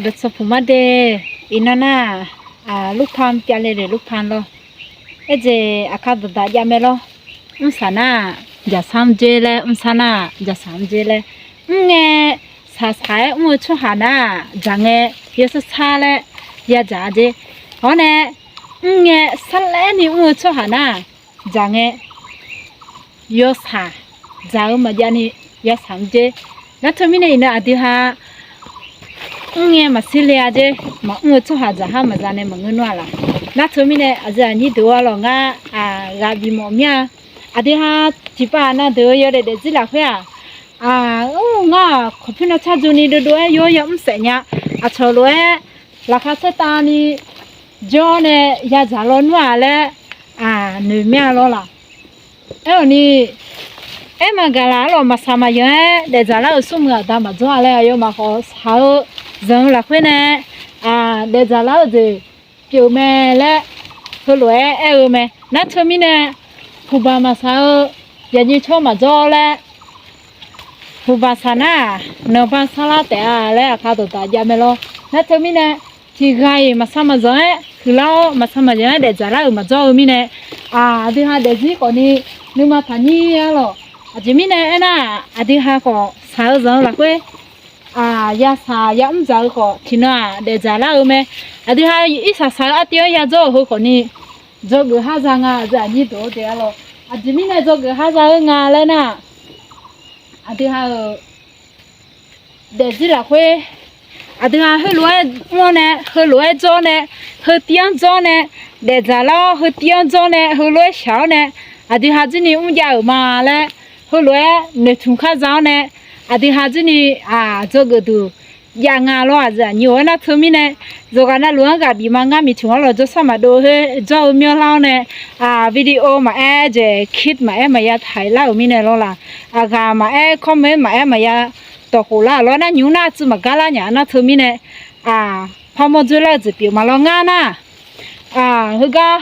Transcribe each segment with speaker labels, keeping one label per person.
Speaker 1: เด็กสมุมาเดอินาน่าลูกพันเปียเลยลูกพันloเอเจอาคาดดายามloสานาจะสามเจเลยสานาจะสามเจเลยเงสาสายชัวหานาจังเงยศชาเลยยาจ่าเจอ๋อเนี่ยเงสัลเลนี่ชัวหานาจังเงยศหาจ่ามาจานี่ยาสามเจแล้วทำไมเนี่ยอดีฮะมาสิเลียเจมาชัวหาจ่ามาจานี่มาเงินว่าละแล้วทำไมเนี่ยอาจารย์นี่ดูว่าหรอกกาบิโมเมียอดีฮะที่ป้าน่ะดูเยอะเด็ดจิล่ะเพื่องาขพินาชาจูนี่ดูด้วยโยยเสียเนี่ยชอลวยราคาเสตานี่จอเนี่ยยาจาลอนว่าเลยหนูเมียรอละนี่มากาลาเรามาสามาเยอะเดี๋ยวจะเล่าสุ่มกันมาจ้าเลยโยมาขอสาวจังหลักเพื่อนเดี๋ยวจะเล่าจะเกี่ยวแม่และเขารวยแม่นัดเธอมีเนี่ยผู้บ่าวมาสาวยันยี่ชอบมาจ้าเลยผู้บ่าวสานะนบ้านสลาแต่แล้วข้าตัวตายาไม่รอนัดเธอมีเนี่ยที่ใครมาสามาจ้าคือเรามาสามาจ้าเดี๋ยวจะเล่ามาจ้ามีเนี่ยที่หาเดี๋ยวที่ก่อนนี้นึกมาทันยี่หรอจะมีเนี่ยนะที่หาก็สาวจังหลักเว้ยยาสายาจ้าก็ที่น่ะเดี๋ยวจะเล่าไหมที่หาอีสาวสาวที่ยาจ้าเขาคนนี้จ้าก็หาจังจะยี่ตัวเดียวหรอจะมีเนี่ยจ้าก็หาจังเลยนะที่หาเดี๋ยวที่หลักเว้ยที่หาเขารวยมั่วเนี่ยเขารวยจ้าเนี่ยเขาเตี้ยจ้าเนี่ยเดี๋ยวจะเล่าเขาเตี้ยจ้าเนี่ยเขารวยเช้าเนี่ยที่หาที่นี่ยาวมาเลยเขารวยเนี่ยทุ่งข้าวจ้าเนี่ยที่หาที่นี่จ้าก็ดูยังล้อจะnhiềuนะthứ mi này rồi cái nào luôn cả bị mang ngã bị chúng nó cho sao mà đồ hơi cho miêu lao này video mà je kit mà ya thấy lao mi này lo là gà mà comment mà ya tổ hồ la lo na nhiều na chứ mà gà la nhà na thứ mi này phong một chỗ là chỉ biểu mà lo ngã na hơi gà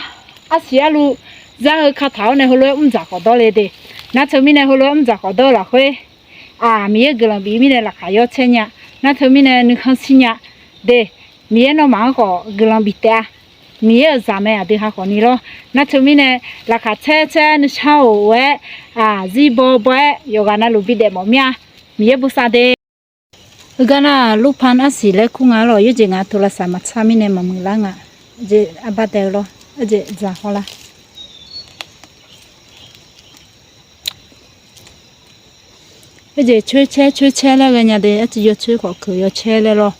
Speaker 1: xía lu ra hơi khát tháo này hơi lo giặc ở đó lên đi na thứ mi này hơi lo giặc ở đó là hơi mi cái là bị mi này là khai yo chen nha na thứ mi này nước không xin nhá để mi nó mang có cái lòng bị tè mi ở giảm mẹ thì họ có ní lo na thứ mi này là cả che nó chau ấy gì bò bò yoga na lụp bị để mỏ mía mi bớt sa để cái na lụp pan á xí lấy khung á lo yêu gì ngã thôi là sao mà cha mi này mà mừng lăng gì bắt đầu lo gì giả ho la bây giờ chơi là cái nhà đấy chỉ chơi có cửa chơi rồi